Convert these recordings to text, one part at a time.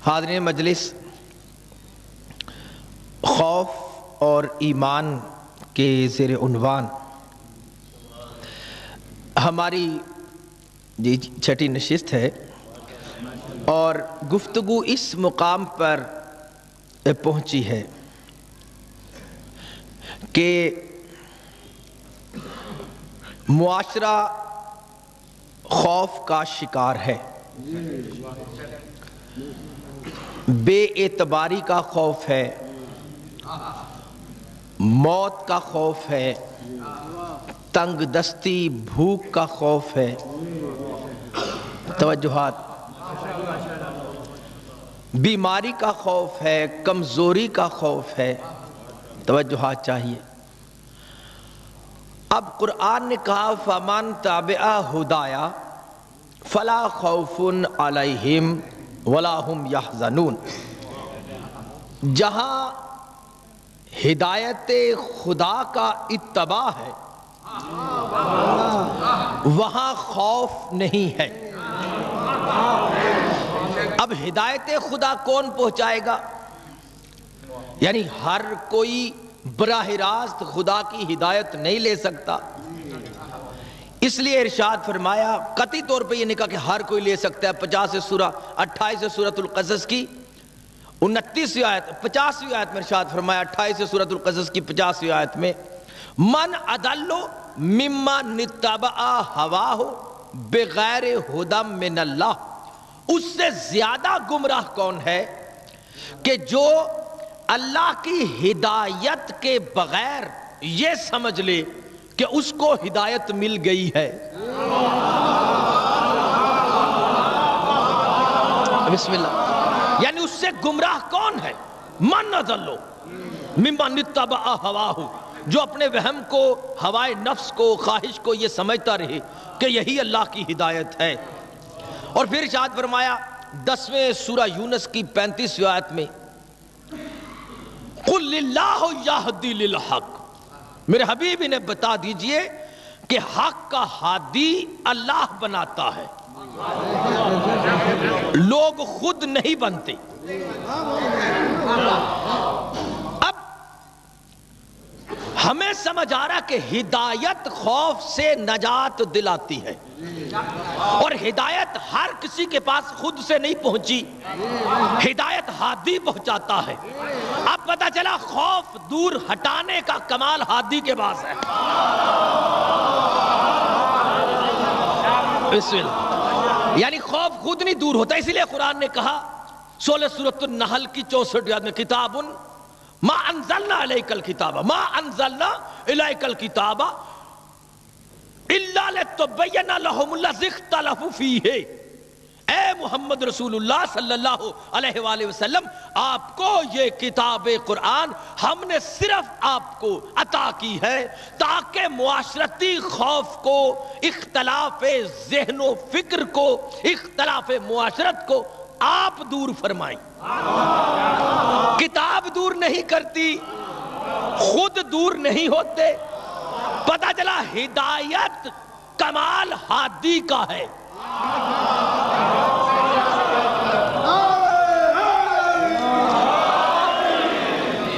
حاضرین مجلس، خوف اور ایمان کے زیر عنوان ہماری چھٹی نشست ہے اور گفتگو اس مقام پر پہنچی ہے کہ معاشرہ خوف کا شکار ہے، بے اعتباری کا خوف ہے، موت کا خوف ہے، تنگ دستی بھوک کا خوف ہے۔ توجہات، بیماری کا خوف ہے، کمزوری کا خوف ہے۔ توجہات چاہیے۔ اب قرآن نے کہا فَمَن تَبِعَ هُدَايَ فَلَا خَوْفٌ عَلَيْهِمْ وَلَا هُمْ يَحْزَنُونَ۔ جہاں ہدایت خدا کا اتباع ہے وہاں خوف نہیں ہے۔ اب ہدایت خدا کون پہنچائے گا؟ یعنی ہر کوئی براہ راست خدا کی ہدایت نہیں لے سکتا، اس لیے ارشاد فرمایا، قطعی طور پہ یہ نہیں کہا کہ ہر کوئی لے سکتا ہے۔ 28 سورۃ القصص کی 29ویں آیت، 50ویں آیت میں ارشاد فرمایا، 28 سورۃ القصص کی 50ویں آیت میں، من اضل ممن اتبع ہواہ بغیر ھدی من اللہ۔ اس سے زیادہ گمراہ کون ہے کہ جو اللہ کی ہدایت کے بغیر یہ سمجھ لے کہ اس کو ہدایت مل گئی ہے۔ بسم اللہ۔ یعنی اس سے گمراہ کون ہے؟ من اضل ممن اتبع ہواہ، جو اپنے وہم کو، ہوائے نفس کو، خواہش کو یہ سمجھتا رہے کہ یہی اللہ کی ہدایت ہے۔ اور پھر ارشاد فرمایا 10ویں سورہ یونس کی 35ویں آیت میں، قُلِ اللَّهُ يَهْدِي لِلْحَقِّ، میرے حبیب انہیں بتا دیجئے کہ حق کا ہادی اللہ بناتا ہے، لوگ خود نہیں بنتے۔ اب ہمیں سمجھ آ رہا کہ ہدایت خوف سے نجات دلاتی ہے، اور ہدایت ہر کسی کے پاس خود سے نہیں پہنچی، ہدایت ہادی پہنچاتا ہے۔ اب پتہ چلا خوف دور ہٹانے کا کمال ہادی کے پاس ہے۔ بسم اللہ۔ یعنی خوف خود نہیں دور ہوتا، اسی لیے قرآن نے کہا 16 سورۃ النحل کی 64 آیت میں، کتاب ما انزلنا الیک الکتاب ما انزلنا الیک الکتاب الا لتبین لهم الذی اختلفوا فیہ۔ اے محمد رسول اللہ صلی اللہ علیہ وآلہ وسلم، آپ کو یہ کتاب قرآن ہم نے صرف آپ کو عطا کی ہے تاکہ معاشرتی خوف کو، اختلاف ذہن و فکر کو، اختلاف معاشرت کو آپ دور فرمائیں۔ کتاب دور نہیں کرتی، خود دور نہیں ہوتے۔ پتہ چلا ہدایت کمال ہادی کا ہے۔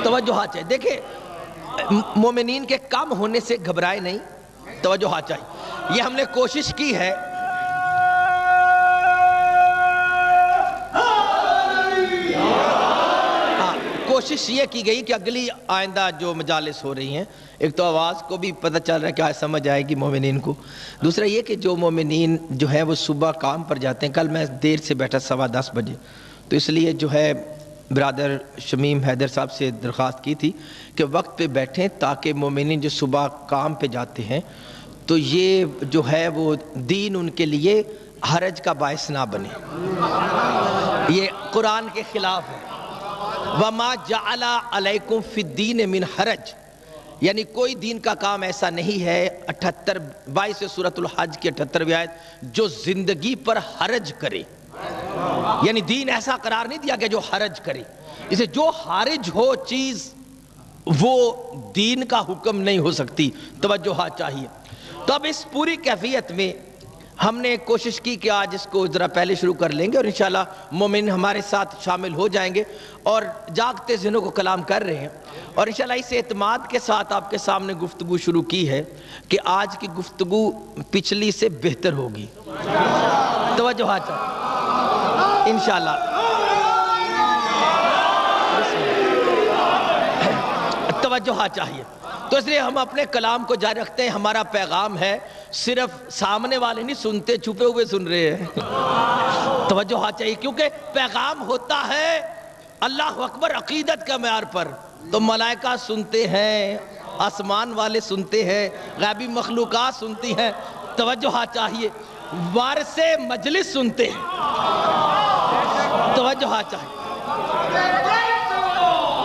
توجہ چاہیے۔ دیکھیں، مومنین کے کم ہونے سے گھبرائے نہیں، توجہ چاہیے۔ یہ ہم نے کوشش کی ہے کوشش یہ کی گئی کہ اگلی آئندہ جو مجالس ہو رہی ہیں، ایک تو آواز کو بھی پتہ چل رہا ہے کہ آج سمجھ آئے گی مومنین کو، دوسرا یہ کہ جو مومنین جو ہے وہ صبح کام پر جاتے ہیں، کل میں دیر سے بیٹھا 10:15 بجے، تو اس لیے جو ہے برادر شمیم حیدر صاحب سے درخواست کی تھی کہ وقت پہ بیٹھیں تاکہ مومنین جو صبح کام پہ جاتے ہیں تو یہ جو ہے وہ دین ان کے لیے حرج کا باعث نہ بنے، یہ قرآن کے خلاف ہے۔ وَمَا جَعَلَ عَلَيْكُمْ فِي الدِّينِ مِنْ حَرَجٍ، یعنی کوئی دین کا کام ایسا نہیں ہے۔ 22 سورۃ الحج کی 78ویں آیت، جو زندگی پر حرج کرے، یعنی دین ایسا قرار نہیں دیا کہ جو حرج کرے، اسے جو حارج ہو چیز وہ دین کا حکم نہیں ہو سکتی۔ توجہ چاہیے۔ تو اب اس پوری کیفیت میں ہم نے کوشش کی کہ آج اس کو ذرا پہلے شروع کر لیں گے اور انشاءاللہ مومن ہمارے ساتھ شامل ہو جائیں گے اور جاگتے ذہنوں کو کلام کر رہے ہیں، اور انشاءاللہ اس اعتماد کے ساتھ آپ کے سامنے گفتگو شروع کی ہے کہ آج کی گفتگو پچھلی سے بہتر ہوگی. توجہ انشاءاللہ توجہ چاہیے. تو اس لیے ہم اپنے کلام کو جاری رکھتے ہیں. ہمارا پیغام ہے صرف سامنے والے نہیں سنتے، چھپے ہوئے سن رہے ہیں. توجہ چاہیے کیونکہ پیغام ہوتا ہے اللہ اکبر عقیدت کا معیار پر. تو ملائکہ سنتے ہیں، آسمان والے سنتے ہیں، غیبی مخلوقات سنتی ہیں. توجہ چاہیے. وارث مجلس سنتے ہیں. توجہ چاہیے.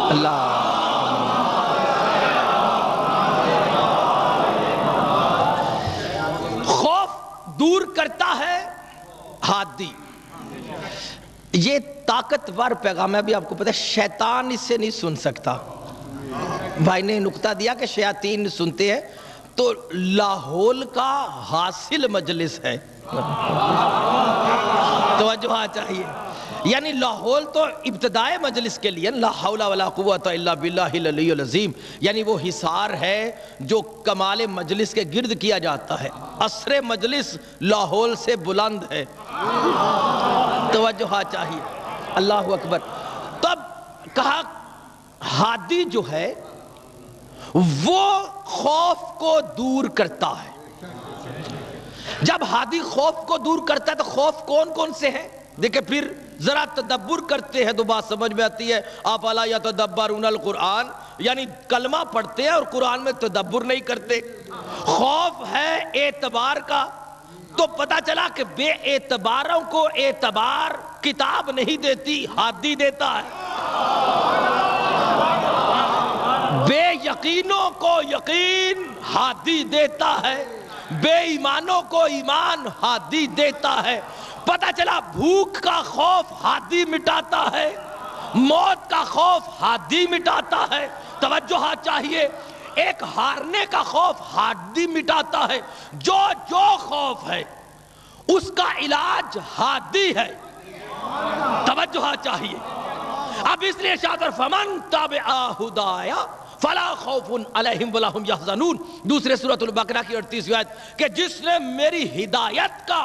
اللہ دور کرتا ہے ہادی. یہ طاقتور پیغام ہے. ابھی آپ کو پتہ ہے شیطان اس سے نہیں سن سکتا. بھائی نے نقطہ دیا کہ شیاطین سنتے ہیں، تو لاہور کا حاصل مجلس ہے. توجہ چاہیے. یعنی لاہور تو ابتدائے مجلس کے لیے لا حول ولا قوت الا باللہ العلی العظیم، یعنی وہ حصار ہے جو کمال مجلس کے گرد کیا جاتا ہے. عصر مجلس لاہور سے بلند ہے. توجہ چاہیے. اللہ اکبر. تب کہا ہادی جو ہے وہ خوف کو دور کرتا ہے. جب ہادی خوف کو دور کرتا ہے تو خوف کون کون سے ہیں؟ دیکھیں پھر ذرا تدبر کرتے ہیں تو بات سمجھ میں آتی ہے. افلا یتدبرون القرآن، یعنی کلمہ پڑھتے ہیں اور قرآن میں تدبر نہیں کرتے. خوف ہے اعتبار کا، تو پتہ چلا کہ بے اعتباروں کو اعتبار کتاب نہیں دیتی، ہادی دیتا ہے. بے یقینوں کو یقین ہادی دیتا ہے، بے ایمانوں کو ایمان ہادی دیتا ہے. پتہ چلا بھوک کا خوف ہادی مٹاتا ہے، موت کا خوف ہادی مٹاتا ہے. توجہ چاہیے. ایک ہارنے کا خوف ہادی مٹاتا ہے. جو خوف ہے اس کا علاج ہادی ہے. توجہ چاہیے. اب اس لیے شاطر فمن تبع ہدایا فلا خوف علیہم ولا هم یحزنون، دوسرے سورۃ البقرہ کی 38ویں آیت، کہ جس نے میری ہدایت کا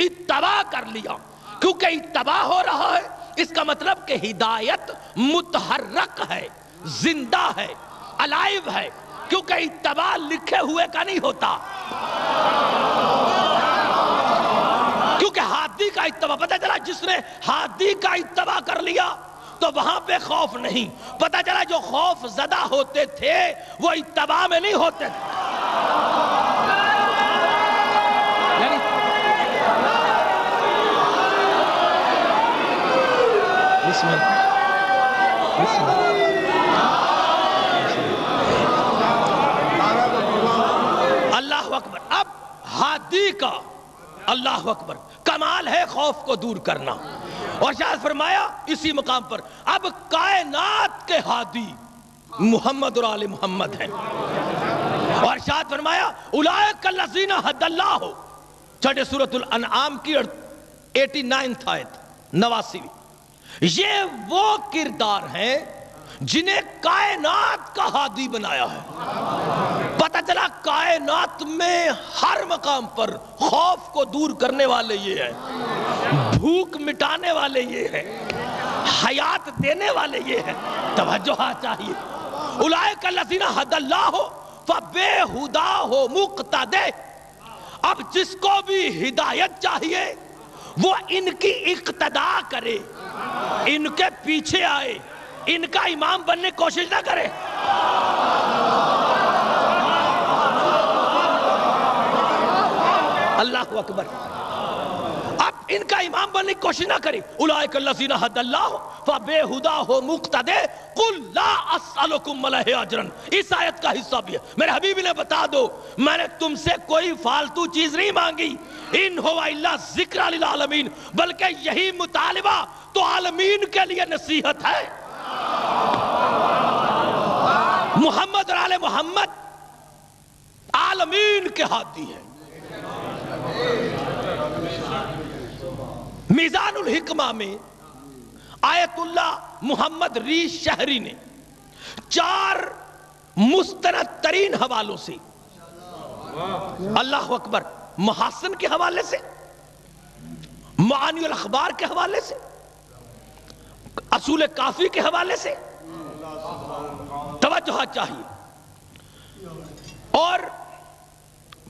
اتباع کر لیا. کیونکہ اتباع ہو رہا ہے اس کا مطلب کہ ہدایت متحرک ہے، زندہ ہے، الائیو ہے. کیونکہ اتباع لکھے ہوئے کا نہیں ہوتا. کیونکہ ہادی کا اتباع، پتہ چلا جس نے ہادی کا اتباع کر لیا تو وہاں پہ خوف نہیں. پتہ چلا جو خوف زدہ ہوتے تھے وہ اتباع میں نہیں ہوتے تھے. اللہ اکبر. اب ہادی کا اللہ اکبر کمال ہے خوف کو دور کرنا. اور شاید فرمایا اسی مقام پر اب کائنات کے ہادی محمد اور آل محمد ہیں. اور شاید فرمایا اولئک الذین ھدی اللہ، چھٹے سورۃ الانعام کی 89 آیت 89. یہ وہ کردار ہیں جنہیں کائنات کا ہادی بنایا ہے. پتہ چلا کائنات میں ہر مقام پر خوف کو دور کرنے والے یہ ہیں، بھوک مٹانے والے یہ ہیں، حیات دینے والے یہ ہیں. توجہ چاہیے. اولئک الذین ھدی اللہ فبے ہدا ہو مقتدی. اب جس کو بھی ہدایت چاہیے وہ ان کی اقتدا کرے، ان کے پیچھے آئے، ان کا امام بننے کی کوشش نہ کرے. اللہ اکبر. اب ان کا امام بننے کی کوشش نہ کرے. اولئک الذین ھدی اللہ فبہداہ مقتدی قل لا اسألکم علیہ اجرا. اس آیت کا حصہ بھی ہے. میرے حبیب نے بتا دو میں نے تم سے کوئی فالتو چیز نہیں مانگی. ان ہوا الا ذکر للعالمین، بلکہ یہی مطالبہ تو عالمین کے لیے نصیحت ہے. محمد اور آل محمد عالمین کے ہادی ہیں. میزان الحکمہ میں آیت اللہ محمد ریش شہری نے 4 مستند ترین حوالوں سے، اللہ اکبر، محاسن کے حوالے سے، معانی الاخبار کے حوالے سے، اصول کافی کے حوالے سے، توجہ چاہیے، اور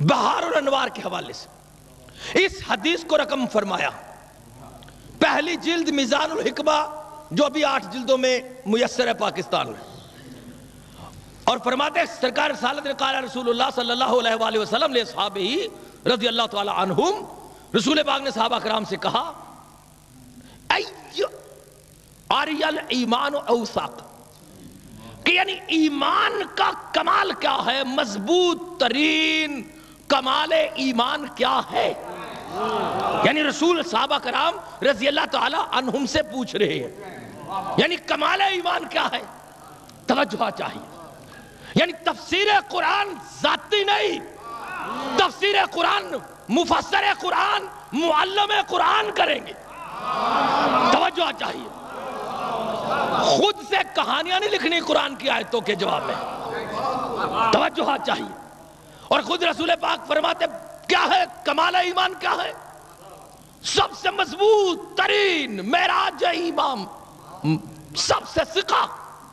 بہار الانوار کے حوالے سے اس حدیث کو رقم فرمایا۔ پہلی جلد میزان الحکمہ جو ابھی 8 جلدوں میں میسر ہے پاکستان میں، اور فرماتے ہیں سرکار رسالت نے قال رسول اللہ صلی اللہ علیہ وآلہ وسلم نے صحابہ ہی رضی اللہ تعالی عنہم، رسول پاک نے صحابہ کرام سے کہا اریل ایمان اوثاق، کہ یعنی ایمان کا کمال کیا ہے، مضبوط ترین کمال ایمان کیا ہے؟ یعنی رسول صحابہ کرام رضی اللہ تعالی عنہم سے پوچھ رہے ہیں، یعنی کمال ایمان کیا ہے؟ توجہ چاہیے، یعنی تفسیر قرآن ذاتی نہیں، تفسیر قرآن مفسر قرآن معلم قرآن کریں گے، توجہ چاہیے، خود سے کہانیاں نہیں لکھنی قرآن کی آیتوں کے جواب میں، توجہ چاہیے، اور خود رسول پاک فرماتے کیا ہے کمال ایمان کیا ہے؟ سب سے مضبوط ترین معراج ایمان، سب سے ثقہ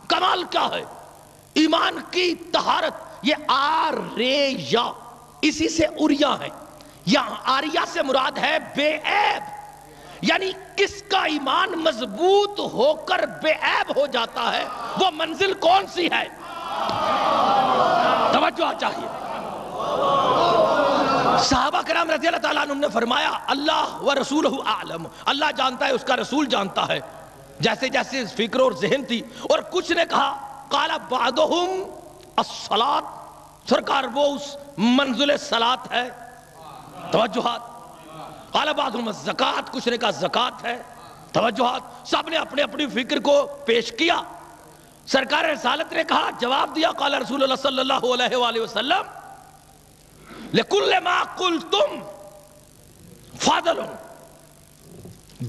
کمال کیا ہے؟ ایمان کی طہارت، یہ آریہ، اسی سے اریہ ہے، یہاں آریہ سے مراد ہے بے عیب، یعنی کس کا ایمان مضبوط ہو کر بے عیب ہو جاتا ہے، وہ منزل کون سی ہے؟ توجہ چاہیے۔ صحابہ کرام رضی اللہ تعالیٰ عنہ نے فرمایا اللہ و رسولہ اعلم، اللہ جانتا ہے، اس کا رسول جانتا ہے، جیسے جیسے فکر اور ذہن تھی، اور کچھ نے کہا قال بعضهم الصلاۃ، سرکار وہ اس منزل صلاۃ ہے، توجہات، قال بعضهم الزکات، کچھ نے کہا زکات ہے، توجہات، سب نے اپنے اپنی فکر کو پیش کیا۔ سرکار رسالت نے کہا، جواب دیا، قال رسول اللہ صلی اللہ علیہ وآلہ وسلم لِكُلِّ مَا قُلْتُمْ فَضْلٌ،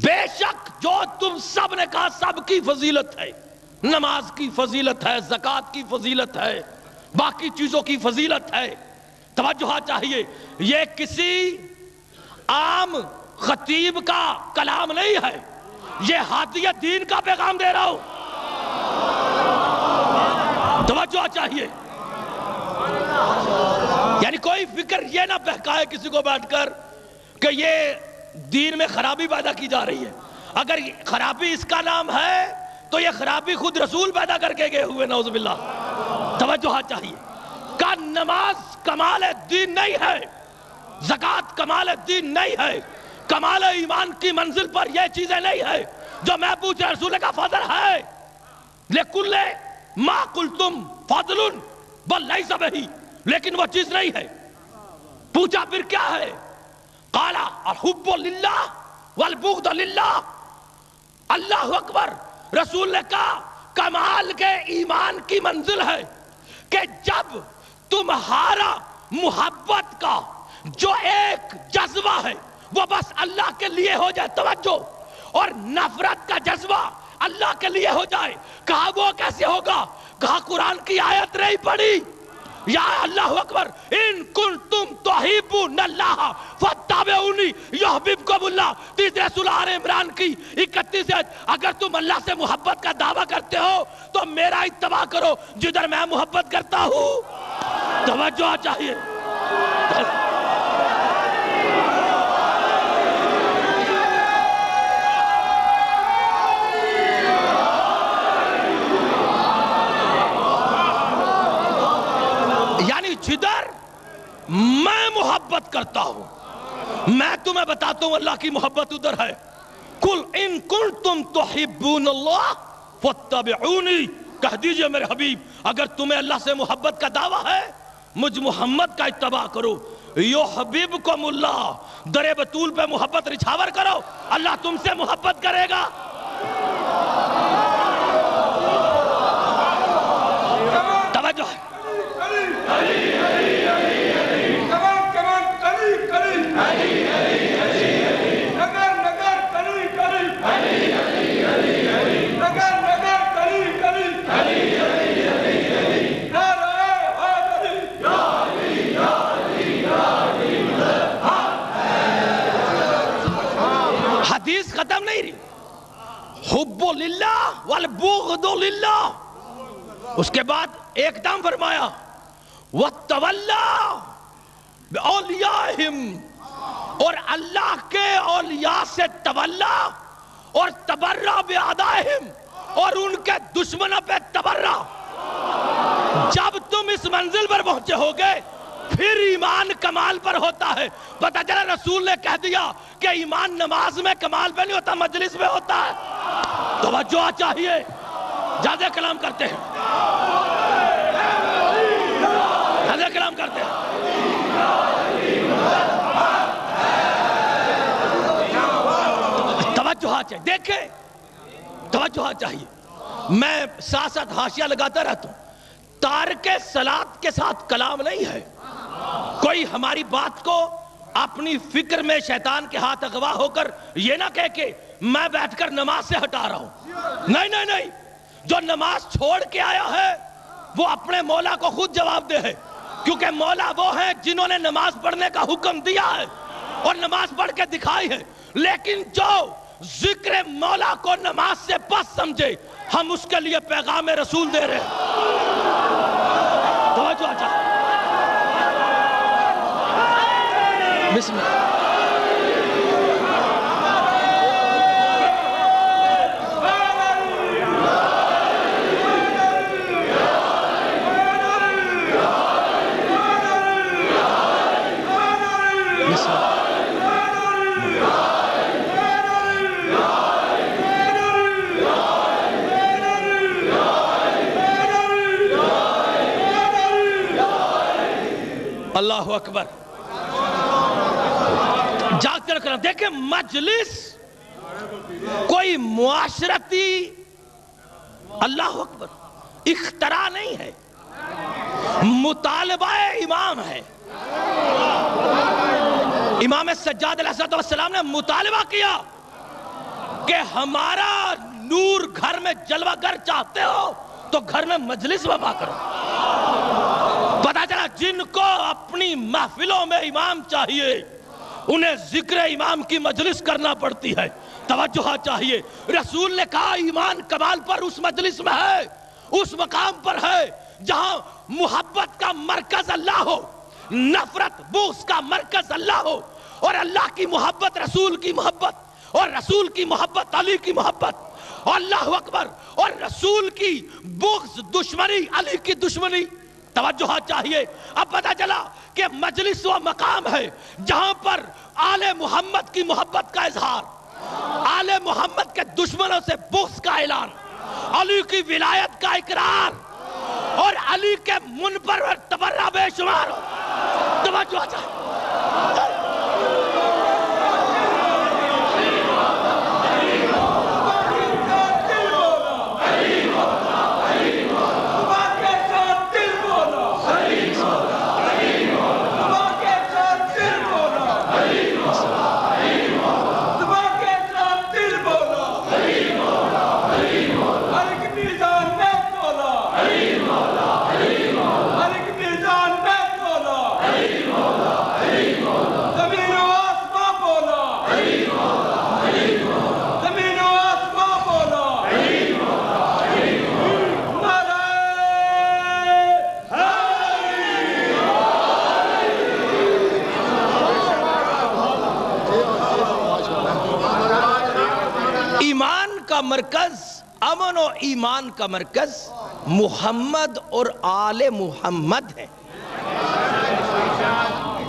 بے شک جو تم سب نے کہا سب کی فضیلت ہے، نماز کی فضیلت ہے، زکوٰۃ کی فضیلت ہے، باقی چیزوں کی فضیلت ہے، توجہ چاہیے، یہ کسی عام خطیب کا کلام نہیں ہے، یہ ہادی دین کا پیغام دے رہا ہوں، توجہ چاہیے، یعنی کوئی فکر یہ نہ بہکائے کسی کو بیٹھ کر کہ یہ دین میں خرابی پیدا کی جا رہی ہے، اگر خرابی اس کا نام ہے تو یہ خرابی خود رسول پیدا کر کے گئے ہوئے، نعوذ باللہ، توجہ چاہیے، کہ نماز کمال دین نہیں ہے، زکوٰۃ کمال دین نہیں ہے، کمال ایمان کی منزل پر یہ چیزیں نہیں ہے جو میں پوچھ رہا، رسول کا فضل ہے، لِكُلِّ مَا قُلْتُمْ فَضْلٌ بل لَيْسَ بِهِ، لیکن وہ چیز نہیں ہے، پوچھا پھر کیا ہے؟ قال الحب للہ والبغض للہ، اللہ اکبر، رسول نے کہا کمال کے ایمان کی منزل ہے کہ جب تمہارا محبت کا جو ایک جذبہ ہے وہ بس اللہ کے لیے ہو جائے، توجہ، اور نفرت کا جذبہ اللہ کے لیے ہو جائے، کہا وہ کیسے ہوگا؟ کہا قرآن کی آیت نہیں پڑھی، یا اللہ اکبر، ان کنتم تحبون اللہ فاتبعونی یحببکم اللہ، تیسرے سورہ آل عمران کی 31 آیت، اگر تم اللہ سے محبت کا دعویٰ کرتے ہو تو میرا اتباع کرو جدھر میں محبت کرتا ہوں، توجہ چاہیے، یعنی جدھر میں محبت کرتا ہوں، میں تمہیں بتاتا ہوں اللہ کی محبت ادھر ہے، قل ان کنتم تحبون اللہ فاتبعونی، کہہ دیجئے میرے حبیب اگر تمہیں اللہ سے محبت کا دعویٰ ہے مجھ محمد کا اتباع کرو، یحببکم اللہ، در بطول پہ محبت رچھاور کرو، اللہ تم سے محبت کرے گا، توجہ ہے، حب للہ والبغض للہ. اس کے بعد ایک دم فرمایا وَتَوَلَّا بِأَوْلِيَائِهِمْ، اور اللہ کے اولیاء سے تولا اور تبرہ بِأَعْدَائِهِمْ، اور ان کے دشمنوں پہ تبرہ. جب تم اس منزل پر پہنچے ہوگے پھر ایمان کمال پر ہوتا ہے. پتہ چلا رسول نے کہہ دیا کہ ایمان نماز میں کمال پہ نہیں ہوتا، مجلس میں ہوتا ہے. توجہ چاہیے، زیادہ کلام کرتے ہیں، زیادہ کلام کرتے ہیں. توجہ چاہیے، دیکھیں توجہ چاہیے. میں ساتھ ساتھ حاشیہ لگاتا رہتا ہوں. تارک صلاۃ کے ساتھ کلام نہیں ہے. کوئی ہماری بات کو اپنی فکر میں شیطان کے ہاتھ اغوا ہو کر یہ نہ کہہ کہ میں بیٹھ کر نماز سے ہٹا رہا ہوں. نہیں نہیں نہیں، جو نماز چھوڑ کے آیا ہے وہ اپنے مولا کو خود جواب دے ہے، کیونکہ مولا وہ ہیں جنہوں نے نماز پڑھنے کا حکم دیا ہے اور نماز پڑھ کے دکھائی ہے. لیکن جو ذکر مولا کو نماز سے پس سمجھے، ہم اس کے لیے پیغام رسول دے رہے ہیں. توجہ چاہیے. بسم اللہ. اللہ اکبر. جاگتے رکھنا. دیکھیں مجلس کوئی معاشرتی اللہ اکبر اختراع نہیں ہے، مطالبہ امام ہے. امام سجاد علیہ السلام نے مطالبہ کیا کہ ہمارا نور گھر میں جلوہ گر چاہتے ہو تو گھر میں مجلس وبا کرو. پتہ چلا جن کو اپنی محفلوں میں امام چاہیے انہیں ذکر امام کی مجلس کرنا پڑتی ہے. توجہ چاہیے. رسول نے کہا ایمان کمال پر اس مجلس میں ہے، اس مقام پر ہے جہاں محبت کا مرکز اللہ ہو، نفرت بغض کا مرکز اللہ ہو، اور اللہ کی محبت رسول کی محبت، اور رسول کی محبت علی کی محبت. اللہ اکبر. اور رسول کی بغض دشمنی علی کی دشمنی. توجہ چاہیے. اب پتہ چلا کہ مجلس و مقام ہے جہاں پر آل محمد کی محبت کا اظہار، آل محمد کے دشمنوں سے بغض کا اعلان، علی کی ولایت کا اقرار، اور علی کے منبر پر تبرہ بے شمار. توجہ چاہیے. مرکز، امن و ایمان کا مرکز محمد اور آل محمد ہے.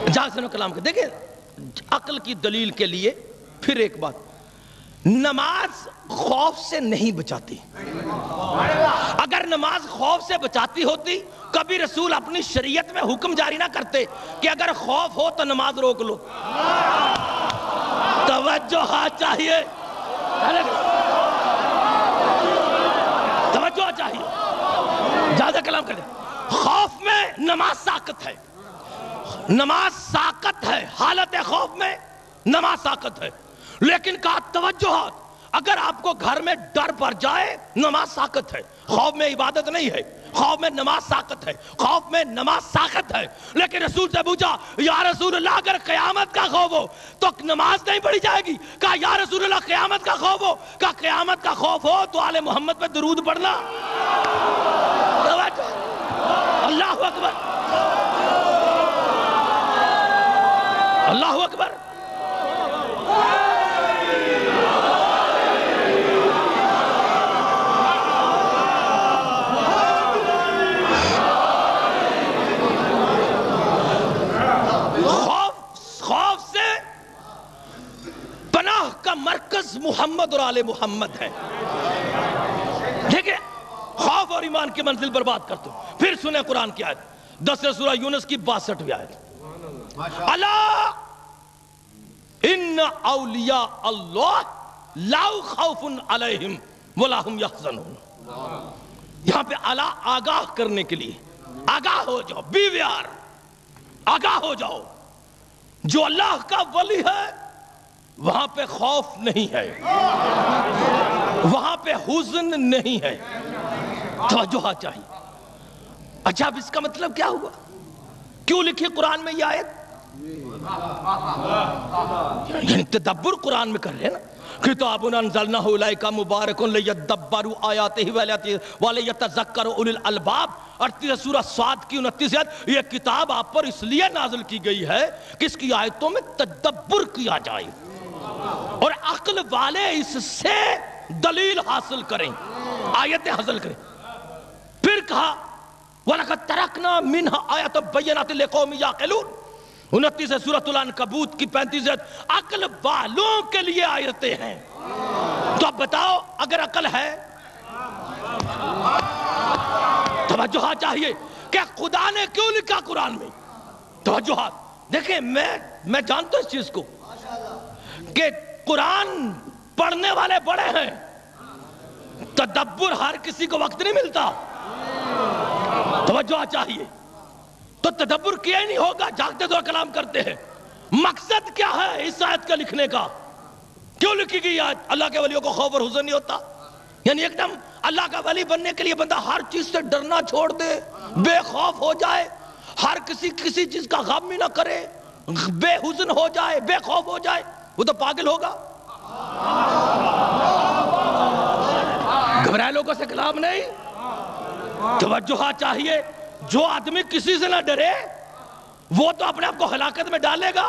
جہاں سنو کلام کے. دیکھیں عقل کی دلیل کے لیے پھر ایک بات، نماز خوف سے نہیں بچاتی. اگر نماز خوف سے بچاتی ہوتی کبھی رسول اپنی شریعت میں حکم جاری نہ کرتے کہ اگر خوف ہو تو نماز روک لو. توجہ چاہیے، توجہ چاہیے. زیادہ کلام کر دیں. خوف میں نماز ساقط ہے، نماز ساقط ہے. حالت خوف میں نماز ساقط ہے. لیکن کہا توجہ، اگر آپ کو گھر میں ڈر پڑ جائے نماز ساقط ہے. خوف میں عبادت نہیں ہے، خوف میں نماز ساقط ہے، خوف میں نماز ساقط ہے. لیکن رسول سے پوچھا یا رسول اللہ اگر قیامت کا خوف ہو تو نماز نہیں پڑھی جائے گی؟ کہا یا رسول اللہ قیامت کا خوف ہو؟ کہا قیامت کا خوف ہو تو آل محمد پہ درود پڑھنا. اللہ اکبر، اللہ اکبر. خوف سے پناہ کا مرکز محمد اور آل محمد ہے. دیکھیں خوف اور ایمان کی منزل پر بات کرتا ہوں. پھر سنیں قرآن کی آیت 10 سورہ یونس کی 62ویں آیت. الا ان اولیاء اللہ لا خوف علیہم ولا هم یحزنون. یہاں پہ الا آگاہ کرنے کے لیے، آگاہ ہو جاؤ، بی ویار، آگاہ ہو جاؤ. جو اللہ کا ولی ہے وہاں پہ خوف نہیں ہے، وہاں پہ حزن نہیں ہے. توجہ چاہیے. اچھا اب اس کا مطلب کیا ہوا؟ کیوں لکھی قرآن میں یہ آیت؟ یعنی تدبر قرآن میں کر رہے ہیں نا. کتاب انزلناہ الیک مبارک لیدبروا آیاتہ ولیتذکر اولی الالباب. 38 سورہ صاد کی 29 آیت. یہ کتاب آپ پر اس لیے نازل کی گئی ہے کہ اس کی آیتوں میں تدبر کیا جائے اور عقل والے اس سے دلیل حاصل کریں، آیتیں حاصل کریں. پھر کہا وَلَقَدْ تَرَكْنَا مِنْهَا آیَةً بَيِّنَاتٍ لِقَوْمٍ یَعْقِلُونَ. 29 سورۃ العنکبوت کی 35 آیت. عقل والوں کے لیے آیتیں ہیں. تو اب بتاؤ اگر عقل ہے، توجہ چاہیے کہ خدا نے کیوں لکھا قرآن میں. توجہ دیکھیں، میں جانتا ہوں اس چیز کو کہ قرآن پڑھنے والے بڑے ہیں، تدبر ہر کسی کو وقت نہیں ملتا. توجہ چاہیے. تو تدبر کیا ہی نہیں ہوگا، جاگتے تو کلام کرتے ہیں. مقصد کیا ہے اس آیت کا لکھنے کا؟ کیوں لکھی گئی آیت؟ اللہ کے ولیوں کو خوف اور حزن نہیں ہوتا. یعنی ایک دم اللہ کا ولی بننے کے لیے بندہ ہر چیز سے ڈرنا چھوڑ دے، بے خوف ہو جائے، ہر کسی چیز کا غم ہی نہ کرے، بے حزن ہو جائے، بے خوف ہو جائے، وہ تو پاگل ہوگا. گھبرائے لوگوں سے کلام نہیں. توجہ چاہیے. جو آدمی کسی سے نہ ڈرے وہ تو اپنے آپ کو ہلاکت میں ڈالے گا.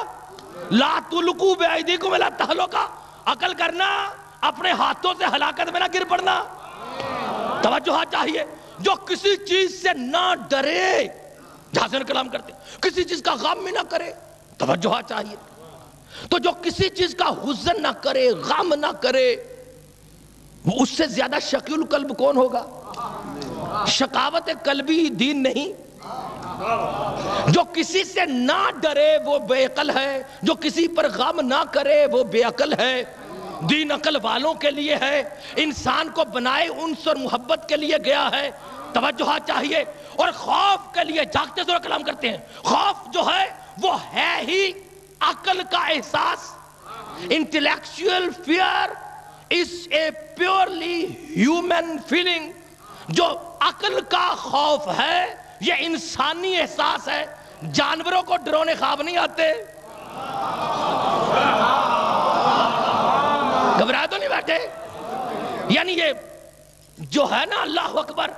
لا تلقوا بأیدیکم الی التہلکہ. عقل کرنا، اپنے ہاتھوں سے ہلاکت میں نہ گر پڑنا. توجہ چاہیے. جو کسی چیز سے نہ ڈرے، جہاں سے کلام کرتے، کسی چیز کا غم بھی نہ کرے. توجہ چاہیے. تو جو کسی چیز کا حزن نہ کرے، غم نہ کرے، وہ اس سے زیادہ شقی القلب کون ہوگا؟ شقاوت قلبی دین نہیں. جو کسی سے نہ ڈرے وہ بے عقل ہے، جو کسی پر غم نہ کرے وہ بے عقل ہے. دین عقل والوں کے لیے ہے. انسان کو بنائے انس اور محبت کے لیے گیا ہے. توجہ چاہیے. اور خوف کے لیے جاگتے سورہ کلام کرتے ہیں. خوف جو ہے وہ ہے ہی عقل کا احساس. Intellectual fear is a purely human feeling. جو عقل کا خوف ہے یہ انسانی احساس ہے. جانوروں کو ڈرونے خواب نہیں آتے. گھبرائے تو نہیں بیٹھے. یعنی یہ جو ہے نا اللہ اکبر،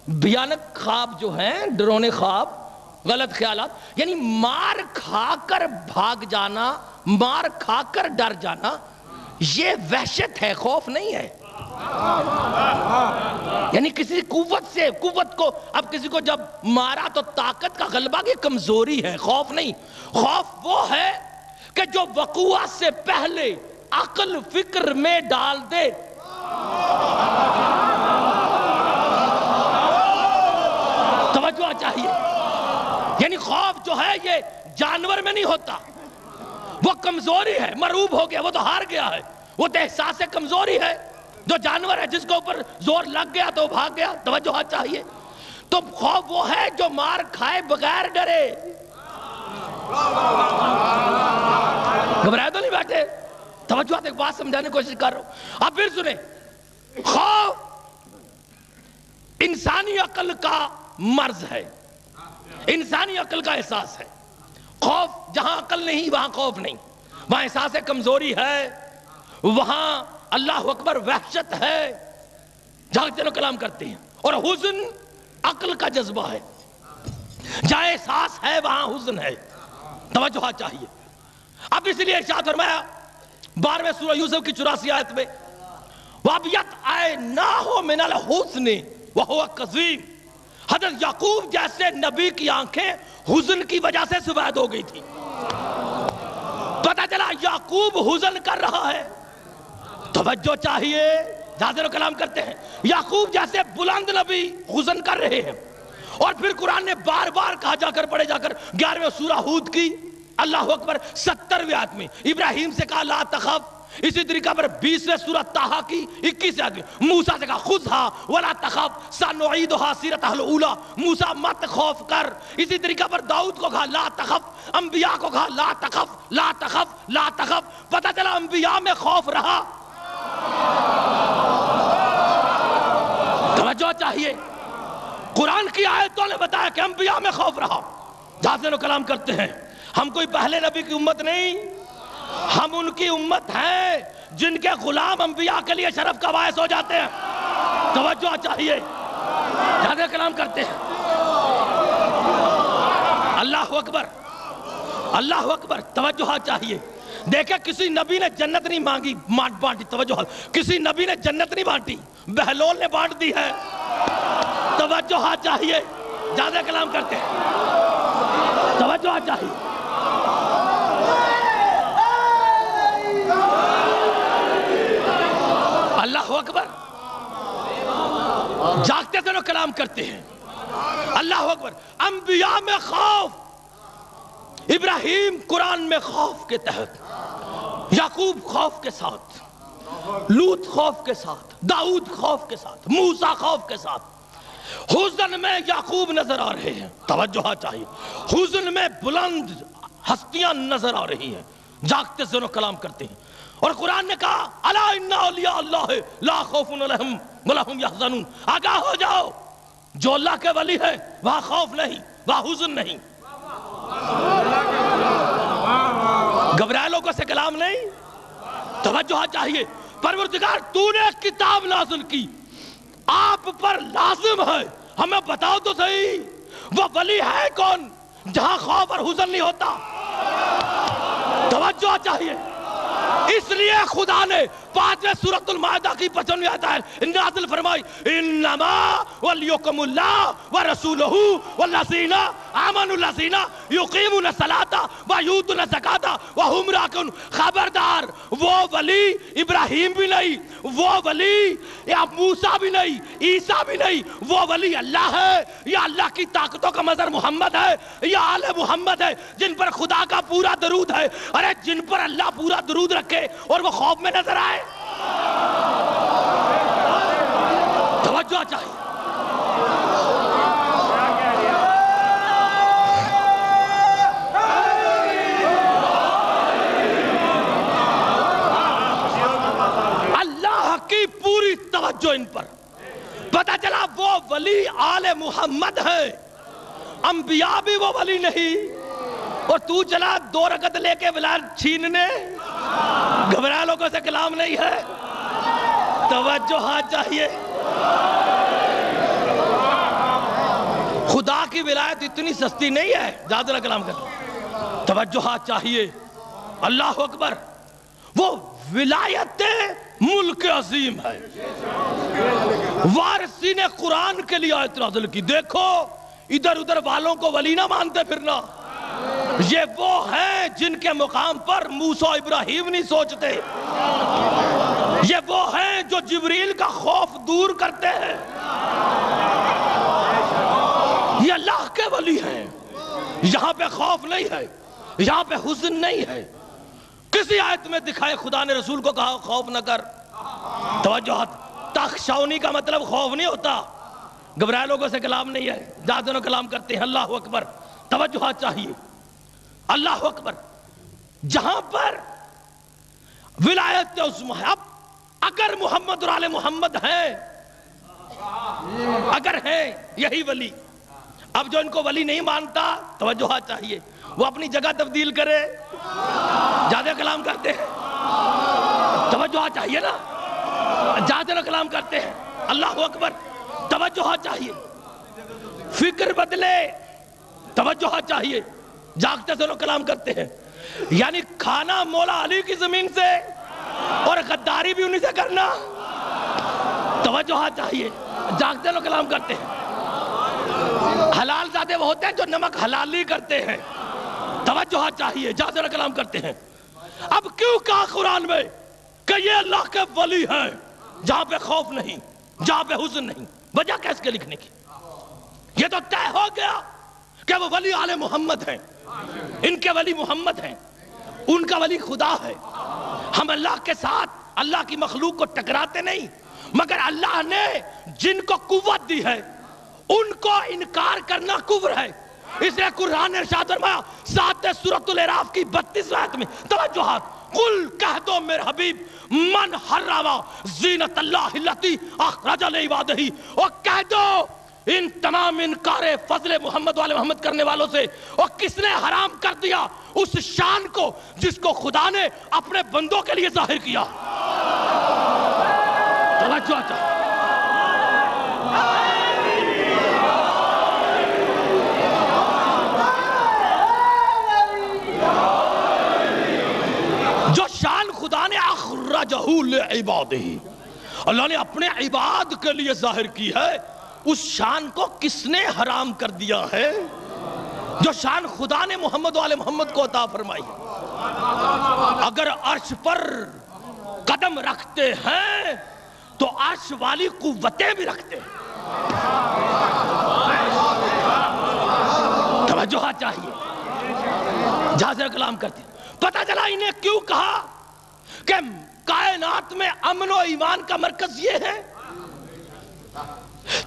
بھیانک خواب جو ہیں، ڈرونے خواب، غلط خیالات، یعنی مار کھا کر بھاگ جانا، مار کھا کر ڈر جانا، یہ وحشت ہے، خوف نہیں ہے. یعنی کسی قوت کو اب کسی کو جب مارا تو طاقت کا غلبہ کی کمزوری ہے، خوف نہیں. خوف وہ ہے کہ جو وقوع سے پہلے عقل فکر میں ڈال دے. توجہ چاہیے. یعنی خوف جو ہے یہ جانور میں نہیں ہوتا، وہ کمزوری ہے. مرعوب ہو گیا وہ تو ہار گیا ہے، وہ تو احساس کمزوری ہے. جو جانور ہے جس کے اوپر زور لگ گیا تو بھاگ گیا. توجہ چاہیے. تو خوف وہ ہے جو مار کھائے بغیر ڈرے. گھبرائے تو نہیں بیٹھے. توجہ ایک بات سمجھانے کی کوشش کر رہا ہوں. اب پھر سنیں. خوف انسانی عقل کا مرض ہے، انسانی عقل کا احساس ہے. خوف جہاں عقل نہیں وہاں خوف نہیں، وہاں احساس کمزوری ہے، وہاں اللہ اکبر وحشت ہے. جاگتے لوگ کلام کرتے ہیں. اور حزن عقل کا جذبہ ہے، جہاں احساس ہے وہاں حزن ہے. توجہ چاہیے. اب اس لیے ارشاد فرمایا 12ویں سورہ یوسف کی 84 آیت میں وَأَبْيَضْعَيْنَاهُ مِنَ الْحُزْنِ وَهُوَ كَظِيمٌ. حضرت یعقوب جیسے نبی کی آنکھیں حزن کی وجہ سے سفید ہو گئی تھی. پتہ چلا یعقوب حزن کر رہا ہے. توجہ چاہیے، جہاں لوگ کلام کرتے ہیں. یعقوب جیسے بلند نبی حزن کر رہے ہیں. اور پھر قرآن نے بار بار کہا جا کر پڑھے جا کر 11ویں سورہ ہود کی اللہ اکبر 70ویں آیت میں ابراہیم سے کہا لا تخف. اسی طریقہ پر 20ویں سورہ طٰہٰ کی 21 آیت میں موسیٰ سے کہا خذھا ولا تخف سنعیدھا سیرتھا الاولیٰ. موسیٰ مت خوف کر. اسی طریقہ پر داؤد کو کہا لا تخف. انبیاء کو کہا لا تخف لا تخف لا تخف. پتہ چلا انبیاء میں خوف رہا. توجہ چاہیے. قرآن کی آیتوں نے بتایا کہ انبیاء میں خوف رہا. جہاں سے لوگ کلام کرتے ہیں ہم کوئی پہلے نبی کی امت نہیں، ہم ان کی امت ہیں جن کے غلام انبیاء کے لیے شرف کا باعث ہو جاتے ہیں. توجہ چاہیے. جہاں سے کلام کرتے ہیں اللہ اکبر اللہ اکبر. توجہ چاہیے. دیکھیں کسی نبی نے جنت نہیں مانگی بانٹی. توجہ. کسی نبی نے جنت نہیں بانٹی، بہلول نے بانٹ دی ہے. توجہ چاہیے. زیادہ کلام کرتے ہیں. توجہ چاہیے. اللہ اکبر. جاگتے تھے لوگ کلام کرتے ہیں اللہ اکبر. انبیاء میں خوف. ابراہیم قرآن میں خوف کے تحت، یعقوب خوف کے ساتھ، لوط خوف کے ساتھ، داؤد خوف کے ساتھ، موسیٰ خوف کے ساتھ. حزن میں یعقوب نظر آ رہے ہیں. توجہ چاہیے. حزن میں بلند ہستیاں نظر آ رہی ہیں. جاگتے سے لوگ کلام کرتے ہیں. اور قرآن نے کہا الا ان اولیاء اللہ لا خوف علیہم ولا هم يحزنون. آگاہ ہو جاؤ، جو اللہ کے ولی ہے وہاں خوف نہیں، وہاں حزن نہیں. گھبرائے لوگوں سے کلام نہیں. توجہ چاہیے. پروردگار تو نے کتاب نازل کی، آپ پر لازم ہے ہمیں بتاؤ تو صحیح وہ ولی ہے کون جہاں خوف اور حزن نہیں ہوتا. توجہ چاہیے. اس لیے خدا نے 5ویں سورۃ المائدہ کی 55ویں آیت نازل فرمائی انما ولیکم اللہ ورسولہ والذین آمنوا الذین یقیمون الصلاۃ ویؤتون الزکاۃ وہم راکعون. خبردار وہ ولی ابراہیم بھی نہیں، وہ ولی یا موسیٰ بھی نہیں، عیسیٰ بھی نہیں. وہ ولی اللہ ہے یا اللہ کی طاقتوں کا مظہر محمد ہے یا آل محمد ہے جن پر خدا کا پورا درود ہے. ارے جن پر اللہ پورا درود رکھے اور وہ خوف میں نظر آئے. توجہ چاہیے. اللہ کی پوری توجہ ان پر. پتہ چلا وہ ولی آل محمد ہے، انبیاء بھی وہ ولی نہیں. اور تو چلا 2 رکعت لے کے ولایت چھیننے. گھبرا لوگوں سے کلام نہیں ہے. توجہ چاہیے. خدا کی ولایت اتنی سستی نہیں ہے. زیادہ کلام کرتے. توجہ چاہیے. اللہ اکبر. وہ ولایت ملک عظیم ہے. وارثین قرآن کے لیے آیت نازل کی. دیکھو ادھر ادھر والوں کو ولی نہ مانتے پھرنا. یہ وہ ہیں جن کے مقام پر موسیٰ ابراہیم نہیں سوچتے. یہ وہ ہیں جو جبریل کا خوف دور کرتے ہیں. یہ اللہ کے ولی ہیں. یہاں پہ خوف نہیں ہے، یہاں پہ حزن نہیں ہے. کسی آیت میں دکھائے خدا نے رسول کو کہا خوف نہ کر. توجہ. تخشونی کا مطلب خوف نہیں ہوتا. گھبرائے لوگوں سے کلام نہیں ہے. جادنوں کلام کرتے ہیں. اللہ اکبر. توجہ چاہیے. اللہ اکبر. جہاں پر ولایت عظمی ہے. اب اگر محمد اور آل محمد ہیں اگر ہے یہی ولی، اب جو ان کو ولی نہیں مانتا توجہ چاہیے، وہ اپنی جگہ تبدیل کرے، زیادہ کلام کرتے ہیں، توجہ چاہیے نا، زیادہ کلام کرتے ہیں، اللہ اکبر، توجہ چاہیے، فکر بدلے، توجہ چاہیے، جاگتے سے لوگ کلام کرتے ہیں، یعنی کھانا مولا علی کی زمین سے اور غداری بھی انہی سے کرنا، توجہ چاہیے، جاگتے لوگ کلام کرتے ہیں، حلال زادے وہ ہوتے ہیں جو نمک حلالی کرتے ہیں، توجہ چاہیے، جاگتے لوگ کلام کرتے ہیں۔ اب کیوں کہا قرآن میں کہ یہ اللہ کے ولی ہیں جہاں پہ خوف نہیں، جہاں پہ حزن نہیں؟ وجہ کیا اس کے لکھنے کی؟ یہ تو طے ہو گیا کہ وہ ولی آل محمد ہیں، ان کے ولی محمد ہیں، ان کا ولی خدا ہے۔ ہم اللہ کے ساتھ اللہ کی مخلوق کو ٹکراتے نہیں، مگر اللہ نے جن کو قوت دی ہے ان کو انکار کرنا کفر ہے۔ اس لیے قرآن نے ارشاد فرمایا 7 سورۃ الاعراف کی 32 آیت میں، توجہات، قل کہہ دو میرے حبیب، من حرم زینت اللہ التی اخرج لعبادہ، اور کہہ دو ان تمام انکار فضل محمد والے محمد کرنے والوں سے، اور کس نے حرام کر دیا اس شان کو جس کو خدا نے اپنے بندوں کے لیے ظاہر کیا۔ توجہ چاہیے، جو شان خدا نے اخرجہ لعبادہ، اللہ نے اپنے عباد کے لیے ظاہر کی ہے، اس شان کو کس نے حرام کر دیا ہے؟ جو شان خدا نے محمد والے محمد کو عطا فرمائی۔ اگر عرش پر قدم رکھتے ہیں تو عرش والی قوتیں بھی رکھتے ہیں، توجہ چاہیے، جہاں کلام کرتے ہیں۔ پتہ چلا انہیں کیوں کہا کہ کائنات میں امن و ایمان کا مرکز یہ ہے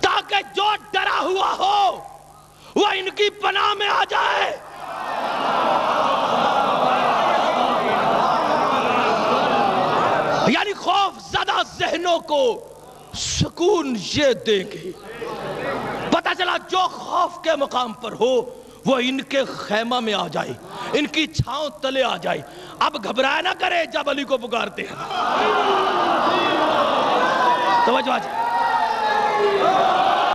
تاکہ جو ڈرا ہوا ہو وہ ان کی پناہ میں آ جائے۔ یعنی خوف زدہ ذہنوں کو سکون یہ دیں گے۔ پتہ چلا جو خوف کے مقام پر ہو وہ ان کے خیمہ میں آ جائے، ان کی چھاؤں تلے آ جائے۔ اب گھبرایا نہ کرے جب علی کو پکارتے ہیں، توجہ آ جائے۔